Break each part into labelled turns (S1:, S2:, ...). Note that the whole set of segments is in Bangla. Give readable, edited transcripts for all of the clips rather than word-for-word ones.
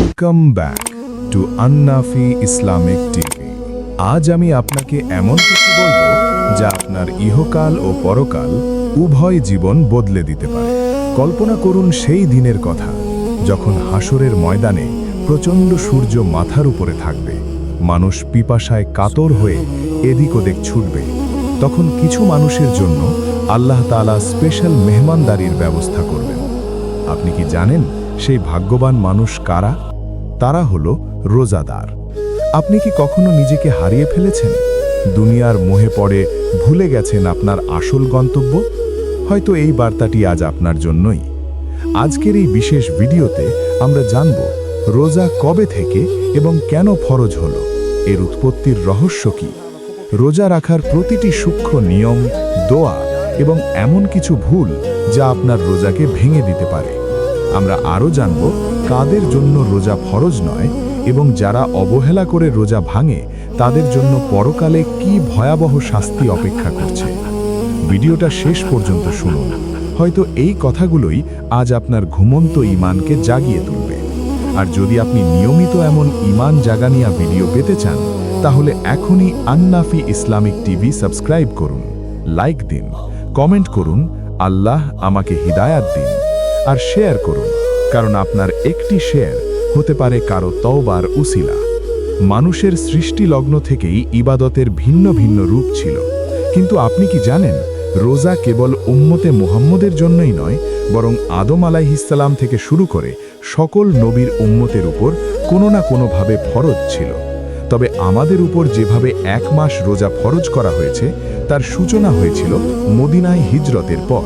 S1: Welcome back to Annafi Islamic TV. আজ আমি আপনাকে এমন কিছু বলবো যা আপনার ইহকাল ও পরকাল উভয় জীবন বদলে দিতে পারে। কল্পনা করুন সেই দিনের কথা যখন হাসরের ময়দানে প্রচণ্ড সূর্য মাথার উপরে থাকবে, মানুষ পিপাসায় কাতর হয়ে এদিক ওদিক ছুটবে। তখন কিছু মানুষের জন্য আল্লাহ তাআলা স্পেশাল মেহমানদারির ব্যবস্থা করবেন। আপনি কি জানেন সেই ভাগ্যবান মানুষ কারা? তারা হলো রোজাদার। আপনি কি কখনো নিজেকে হারিয়ে ফেলেছেন? দুনিয়ার মোহে পড়ে ভুলে গেছেন আপনার আসল গন্তব্য? হয়তো এই বার্তাটি আজ আপনার জন্যই। আজকের এই বিশেষ ভিডিওতে আমরা জানব রোজা কবে থেকে এবং কেন ফরজ হলো, এর উৎপত্তির রহস্য কি, রোজা রাখার প্রতিটি সূক্ষ্ম নিয়ম, দোয়া এবং এমন কিছু ভুল যা আপনার রোজাকে ভেঙে দিতে পারে। আমরা আরও জানব কাদের জন্য রোজা ফরজ নয় এবং যারা অবহেলা করে রোজা ভাঙে তাদের জন্য পরকালে কি ভয়াবহ শাস্তি অপেক্ষা করছে। ভিডিওটা শেষ পর্যন্ত শুনুন, হয়তো এই কথাগুলোই আজ আপনার ঘুমন্ত ঈমানকে জাগিয়ে তুলবে। আর যদি আপনি নিয়মিত এমন ঈমান জাগানিয়া ভিডিও পেতে চান তাহলে এখনই আন্নাফি ইসলামিক টিভি সাবস্ক্রাইব করুন, লাইক দিন, কমেন্ট করুন আল্লাহ আমাকে হিদায়াত দিন, আর শেয়ার করুন, কারণ আপনার একটি শেয়ার হতে পারে কারো তওবার উসিলা। মানুষের সৃষ্টি লগ্ন থেকেই ইবাদতের ভিন্ন ভিন্ন রূপ ছিল, কিন্তু আপনি কি জানেন রোজা কেবল উম্মতে মুহাম্মদের জন্যই নয়, বরং আদম আলাইহিসসালাম থেকে শুরু করে সকল নবীর উম্মতের উপর কোনো না কোনোভাবে ফরজ ছিল। তবে আমাদের উপর যেভাবে 1 মাস রোজা ফরজ করা হয়েছে তার সূচনা হয়েছিল মদিনায় হিজরতের পর।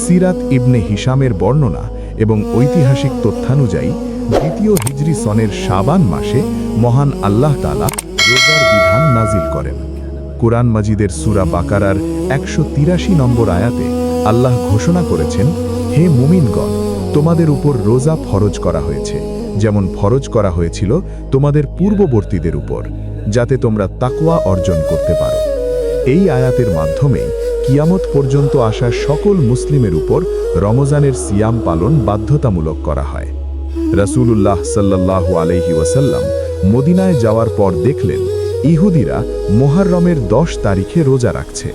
S1: সিরাত ইবনে হিশামের বর্ণনা এবং ঐতিহাসিক তথ্যানুযায়ী 2য় হিজরি সনের শাবান মাসে মহান আল্লাহ তাআলা রোজার বিধান নাজিল করেন। কুরআন মাজিদের সূরা বাকারার 183 নম্বর আয়াতে আল্লাহ ঘোষণা করেছেন, হে মুমিনগণ, তোমাদের উপর রোজা ফরজ করা হয়েছে, যেমন ফরজ করা হয়েছিল তোমাদের পূর্ববর্তীদের উপর, যাতে তোমরা তাকওয়া অর্জন করতে পারো। এই আয়াতের মাধ্যমে কিয়ামত পর্যন্ত আসা সকল মুসলিমের উপর রমজানের সিয়াম পালন বাধ্যতামূলক করা হয়। রাসূলুল্লাহ সাল্লাল্লাহু আলাইহি ওয়াসাল্লাম মদিনায় যাওয়ার পর দেখলেন ইহুদিরা মুহররমের 10 তারিখে রোজা রাখছে।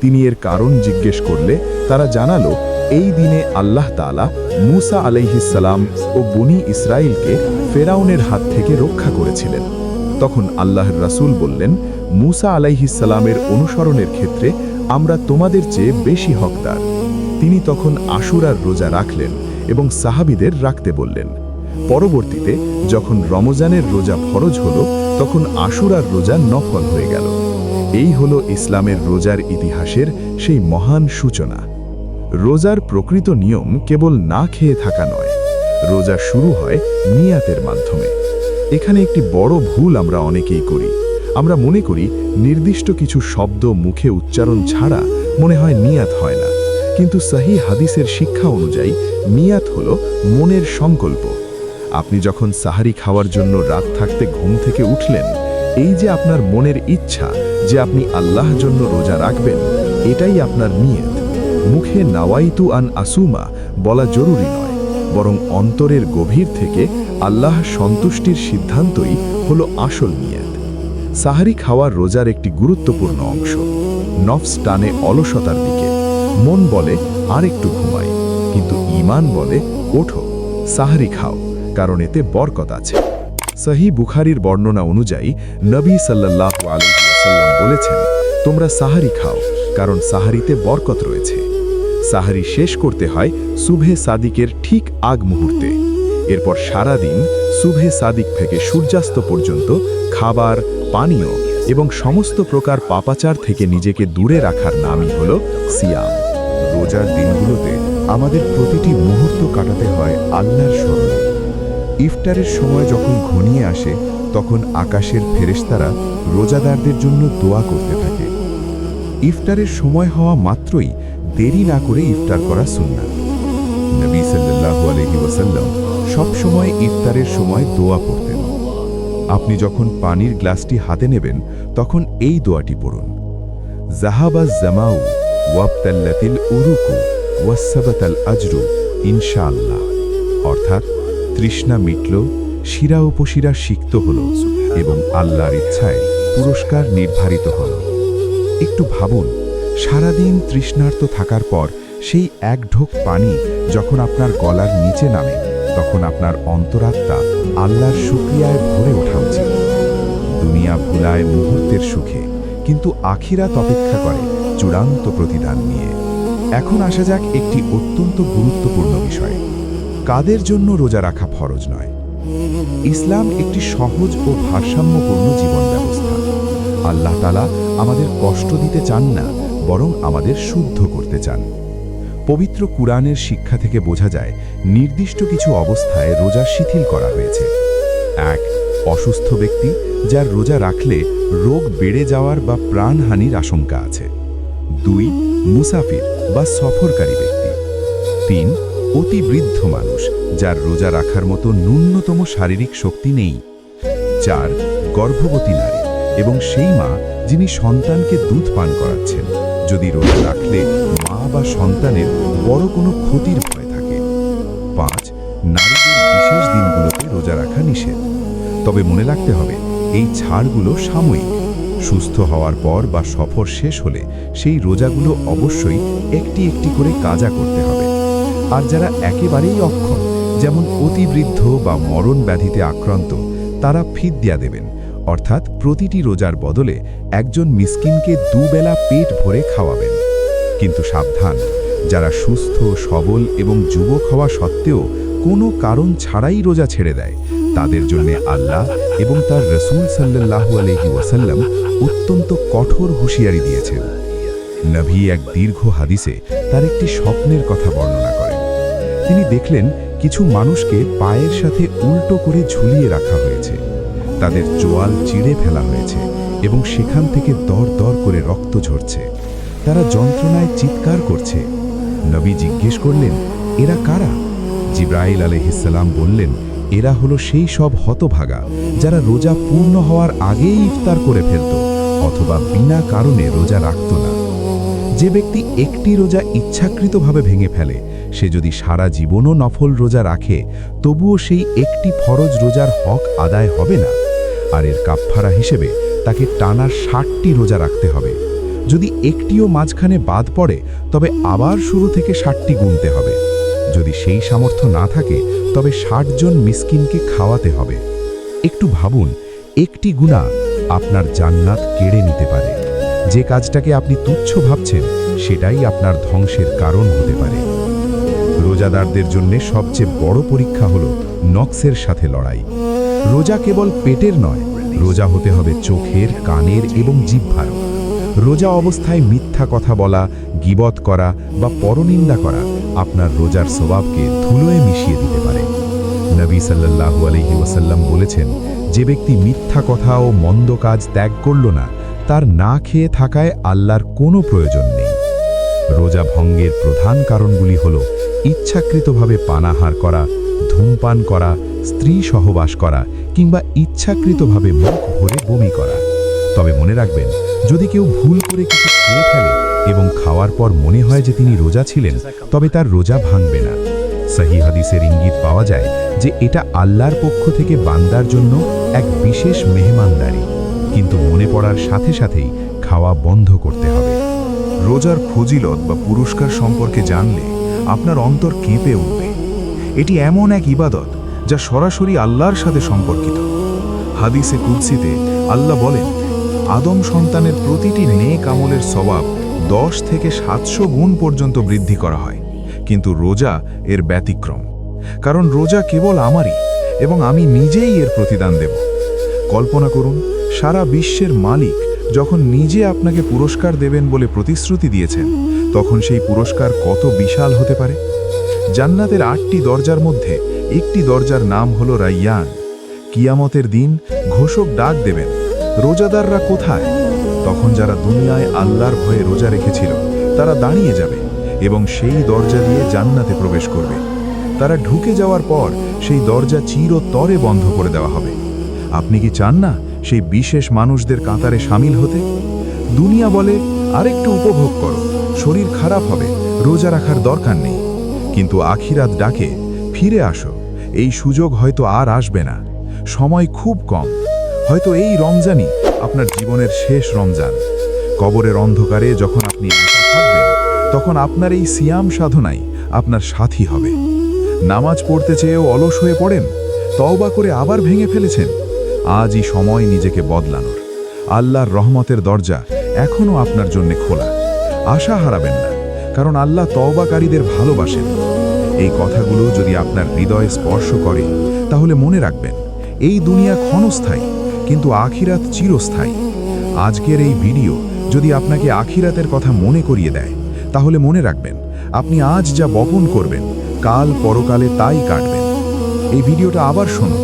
S1: তিনি এর কারণ জিজ্ঞেস করলে তারা জানালো, এই দিনে আল্লাহ তাআলা মূসা আলাইহিসসালাম ও বনী ইসরাইলকে ফেরাউনের হাত থেকে রক্ষা করেছিলেন। তখন আল্লাহর রাসূল বললেন, মূসা আলাইহিসসালামের অনুসরণের ক্ষেত্রে আমরা তোমাদের চেয়ে বেশি হকদার। তিনি তখন আশুরার রোজা রাখলেন এবং সাহাবীদের রাখতে বললেন। পরবর্তীতে যখন রমজানের রোজা ফরজ হলো তখন আশুরার রোজা নফল হয়ে গেল। এই হলো ইসলামের রোজার ইতিহাসের সেই মহান সূচনা। রোজার প্রকৃত নিয়ম কেবল না খেয়ে থাকা নয়, রোজা শুরু হয় নিয়াতের মাধ্যমে। এখানে একটি বড় ভুল আমরা অনেকেই করি। আমরা মনে করি নির্দিষ্ট কিছু শব্দ মুখে উচ্চারণ ছাড়া মনে হয় নিয়াত হয় না, কিন্তু সহিহ হাদিসের শিক্ষা অনুযায়ী নিয়াত হলো মনের সংকল্প। আপনি যখন সাহারি খাওয়ার জন্য রাত থাকতে ঘুম থেকে উঠলেন, এই যে আপনার মনের ইচ্ছা যে আপনি আল্লাহর জন্য রোজা রাখবেন, এটাই আপনার নিয়ত। মুখে নাওয়াইতু আন আসুমা বলা জরুরি নয়, বরং অন্তরের গভীর থেকে আল্লাহ সন্তুষ্টির সিদ্ধান্তই হলো আসল নিয়ত। সাহারি খাওয়ার রোজার একটি গুরুত্বপূর্ণ অংশ। নফস টানে অলসতার দিকে, মন বলে আর একটু ঘুমাই, কিন্তু ঈমান বলে ওঠো, সাহারি খাও, কারণ এতে বরকত আছে। সহিহ বুখারীর বর্ণনা অনুযায়ী নবী সাল্লাল্লাহু আলাইহি ওয়াসাল্লাম বলেছেন, তোমরা সাহারি খাও, কারণ সাহারিতে বরকত রয়েছে। সাহারি শেষ করতে হয় সুবহে সাদিকের ঠিক আগ মুহূর্তে। এরপর সারা দিন সুবহে সাদিক থেকে সূর্যাস্ত পর্যন্ত খাবার, পানীয় এবং সমস্ত প্রকার পাপাচার থেকে নিজেকে দূরে রাখার নামই হল সিয়াম।
S2: রোজার দিনগুলোতে আমাদের প্রতিটি মুহূর্ত কাটাতে হয় আল্লাহর স্মরণে। ইফতারের সময় যখন ঘনিয়ে আসে তখন আকাশের ফেরেশতারা রোজাদারদের জন্য দোয়া করতে থাকে। ইফতারের সময় হওয়া মাত্রই দেরি না করে ইফতার করা সুন্নাত। নবী সাল্লাল্লাহু আলাইহি ওয়াসাল্লাম সব সময় ইফতারের সময় দোয়া পড়তেন। আপনি যখন পানির গ্লাসটি হাতে নেবেন তখন এই দোয়াটি পড়ুন, জাহাবা জামাউ ওয়াবতাল্লাতিল উরুকু ওয়াসাবাতাল আজরু ইনশাআল্লাহ। অর্থাৎ তৃষ্ণা মিটল, শিরা উপশিরা সিক্ত হল এবং আল্লাহর ইচ্ছায় পুরস্কার নির্ধারিত হল। একটু ভাবুন, সারাদিন তৃষ্ণার্ত থাকার পর সেই এক ঢোক পানি যখন আপনার গলার নিচে নামে, তখন আপনার অন্তরাত্মা আল্লাহর শুকরিয়ায় ভরে ওঠা উচিত। দুনিয়া ভুলায় মুহূর্তের সুখে, কিন্তু আখিরাত অপেক্ষা করে চূড়ান্ত প্রতিদান নিয়ে। এখন আসা যাক একটি অত্যন্ত গুরুত্বপূর্ণ বিষয়। কাদের জন্য রোজা রাখা ফরজ নয়? ইসলাম একটি সহজ ও ভারসাম্যপূর্ণ জীবন ব্যবস্থা। আল্লাহ তাআলা আমাদের কষ্ট দিতে চান না, বরং আমাদের শুদ্ধ করতে চান। পবিত্র কুরআনের শিক্ষা থেকে বোঝা যায়, নির্দিষ্ট কিছু অবস্থায় রোজা শিথিল করা হয়েছে। ১. অসুস্থ ব্যক্তি, যার রোজা রাখলে রোগ বেড়ে যাওয়ার বা প্রাণহানির আশঙ্কা আছে। ২. মুসাফির বা সফরকারী ব্যক্তি। ৩. অতি বৃদ্ধ মানুষ, যার রোজা রাখার মতো ন্যূনতম শারীরিক শক্তি নেই। ৪. গর্ভবতী নারী এবং সেই মা যিনি সন্তানকে দুধ পান করাচ্ছেন, যদি রোজা রাখলে মা বা সন্তানের বড় কোনো ক্ষতির ভয় থাকে। ৫. নারীদের বিশেষ দিনগুলোতে রোজা রাখা নিষেধ। তবে মনে রাখতে হবে, এই ছাড়গুলো সাময়িক। সুস্থ হওয়ার পর বা সফর শেষ হলে সেই রোজাগুলো অবশ্যই একটি একটি করে কাজা করতে হবে। আর যারা একেবারেই অক্ষম, যেমন অতিবৃদ্ধ বা মরণ ব্যাধিতে আক্রান্ত, তারা ফিদয়া দেবেন, অর্থাৎ প্রতিটি রোজার বদলে একজন মিসকিনকে দুবেলা পেট ভরে খাওয়াবেন। কিন্তু সাবধান, যারা সুস্থ, সবল এবং যুবক হওয়া সত্ত্বেও কোনো কারণ ছাড়াই রোজা ছেড়ে দেয়, তাদের জন্য আল্লাহ এবং তার রাসূল সাল্লাল্লাহু আলাইহি ওয়াসাল্লাম অত্যন্ত কঠোর হুঁশিয়ারি দিয়েছেন। নবী এক দীর্ঘ হাদিসে তার একটি স্বপ্নের কথা বর্ণনা করেন। তিনি দেখলেন কিছু মানুষকে পায়ের সাথে উল্টো করে ঝুলিয়ে রাখা হয়েছে, তাদের চোয়াল চিড়ে ফেলা হয়েছে এবং সেখান থেকে দর দর করে রক্ত ঝরছে। তারা যন্ত্রণায় চিৎকার করছে। নবী জিজ্ঞেস করলেন, এরা কারা? জিবরাইল আলাইহিস সালাম বললেন, এরা হলো সেই সব হতভাগা যারা রোজা পূর্ণ হওয়ার আগেই ইফতার করে ফেলত অথবা বিনা কারণে রোজা রাখত না। যে ব্যক্তি একটি রোজা ইচ্ছাকৃতভাবে ভেঙে ফেলে, সে যদি সারা জীবনও নফল রোজা রাখে, তবুও সেই একটি ফরজ রোজার হক আদায় হবে না। আর এর কাফফারা হিসেবে তাকে টানা 60টি রোজা রাখতে হবে। যদি একটিও মাঝখানে বাদ পড়ে, তবে আবার শুরু থেকে 60টি গুনতে হবে। যদি সেই সামর্থ্য না থাকে, তবে 60 জন মিসকিনকে খাওয়াতে হবে। একটু ভাবুন, একটি গুনাহ আপনার জান্নাত কেড়ে নিতে পারে। যে কাজটাকে আপনি তুচ্ছ ভাবছেন, সেটাই আপনার ধ্বংসের কারণ হতে পারে। রোজাদারদের জন্য সবচেয়ে বড় পরীক্ষা হলো নকশের সাথে লড়াই। রোজা কেবল পেটের নয়, রোজা হতে হবে চোখের, কানের এবং জিহ্বার। রোজা অবস্থায় মিথ্যা কথা বলা, গীবত করা বা পরনিন্দা করা আপনার রোজার সওয়াবকে ধুলোয় মিশিয়ে দিতে পারে। নবী সাল্লাল্লাহু আলাইহি ওয়াসাল্লাম বলেছেন, যে ব্যক্তি মিথ্যা কথা ও মন্দ কাজ ত্যাগ করল না, তার না খেয়ে থাকায় আল্লাহর কোনো প্রয়োজন নেই। রোজা ভঙ্গের প্রধান কারণগুলি হল ইচ্ছাকৃতভাবে পানাহার করা, ধূমপান করা, স্ত্রী সহবাস করা কিংবা ইচ্ছাকৃতভাবে মুখ ভরে বমি করা। তবে মনে রাখবেন, যদি কেউ ভুল করে কিছু খেয়ে ফেলে এবং খাওয়ার পর মনে হয় যে তিনি রোজা ছিলেন, তবে তার রোজা ভাঙবে না। সহিহ হাদিসের ইঙ্গিত পাওয়া যায় যে এটা আল্লাহর পক্ষ থেকে বান্দার জন্য এক বিশেষ মেহমানদারি, কিন্তু মনে পড়ার সাথে সাথেই খাওয়া বন্ধ করতে হবে।
S1: রোজার ফজিলত বা পুরস্কার সম্পর্কে জানলে আপনার অন্তর কেঁপে উঠবে। এটি এমন এক ইবাদত যা সরাসরি আল্লাহর সাথে সম্পর্কিত। হাদিসে কুদসিতে আল্লাহ বলেন, আদম সন্তানের প্রতিটি নেক আমলের সওয়াব 10 থেকে 700 গুণ পর্যন্ত বৃদ্ধি করা হয়, কিন্তু রোজা এর ব্যতিক্রম। কারণ রোজা কেবল আমারই এবং আমি নিজেই এর প্রতিদান দেব। কল্পনা করুন, সারা বিশ্বের মালিক যখন নিজে আপনাকে পুরস্কার দেবেন বলে প্রতিশ্রুতি দিয়েছেন, তখন সেই পুরস্কার কত বিশাল হতে পারে। জান্নাতের 8টি দরজার মধ্যে একটি দরজার নাম হলো রাইয়ান। কিয়ামতের দিন ঘোষক ডাক দেবেন, রোজাদাররা কোথায়? তখন যারা দুনিয়ায় আল্লাহর ভয়ে রোজা রেখেছিল, তারা দাঁড়িয়ে যাবে এবং সেই দরজা দিয়ে জান্নাতে প্রবেশ করবে। তারা ঢুকে যাওয়ার পর সেই দরজা চিরতরে বন্ধ করে দেওয়া হবে। আপনি কি চান না সেই বিশেষ মানুষদের কাতারে সামিল হতে? দুনিয়া বলে, আরেকটু উপভোগ করো, শরীর খারাপ হবে, রোজা রাখার দরকার নেই। কিন্তু আখিরাত ডাকে, ফিরে আসো, এই সুযোগ হয়তো আর আসবে না। সময় খুব কম। হয়তো এই রমজানই আপনার জীবনের শেষ রমজান। কবরের অন্ধকারে যখন আপনি একা থাকবেন, তখন আপনার এই সিয়াম সাধনাই আপনার সাথী হবে। নামাজ পড়তে চেয়েও অলস হয়ে পড়েন, তওবা করে আবার ভেঙে ফেলেছেন। আজই সময় নিজেকে বদলানোর। আল্লাহর রহমতের দরজা এখনও আপনার জন্য খোলা। আশা হারাবেন না, কারণ আল্লাহ তওবাকারীদের ভালোবাসেন। এই কথাগুলো যদি আপনার হৃদয়ে স্পর্শ করে, তাহলে মনে রাখবেন, এই দুনিয়া ক্ষণস্থায়ী, কিন্তু আখিরাত চিরস্থায়ী। আজকের এই ভিডিও যদি আপনাকে আখিরাতের কথা মনে করিয়ে দেয়, তাহলে মনে রাখবেন, আপনি আজ যা বপন করবেন, কাল পরকালে তাই কাটবেন। এই ভিডিওটা আবার শুনুন।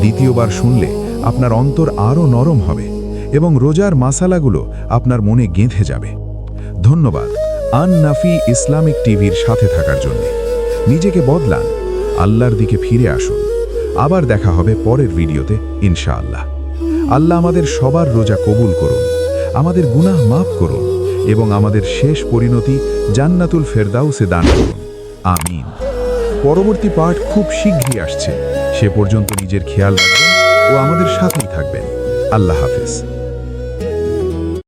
S1: দ্বিতীয়বার শুনলে আপনার অন্তর আরও নরম হবে এবং রোজার মাসালাগুলো আপনার মনে গেঁথে যাবে। ধন্যবাদ আন-নাফি ইসলামিক টিভির সাথে থাকার জন্য। নিজেকে বদলান, আল্লাহর দিকে ফিরে আসুন। আবার দেখা হবে পরের ভিডিওতে ইনশাআল্লাহ। আল্লাহ আমাদের সবার রোজা কবুল করুন, আমাদের গুনাহ মাফ করুন এবং আমাদের শেষ পরিণতি জান্নাতুল ফেরদাউসে দান করুন। আমিন। পরবর্তী পাঠ খুব শীঘ্রই আসছে। সে পর্যন্ত নিজের খেয়াল রাখবেন ও আমাদের সাথেই থাকবেন। আল্লাহ হাফেজ।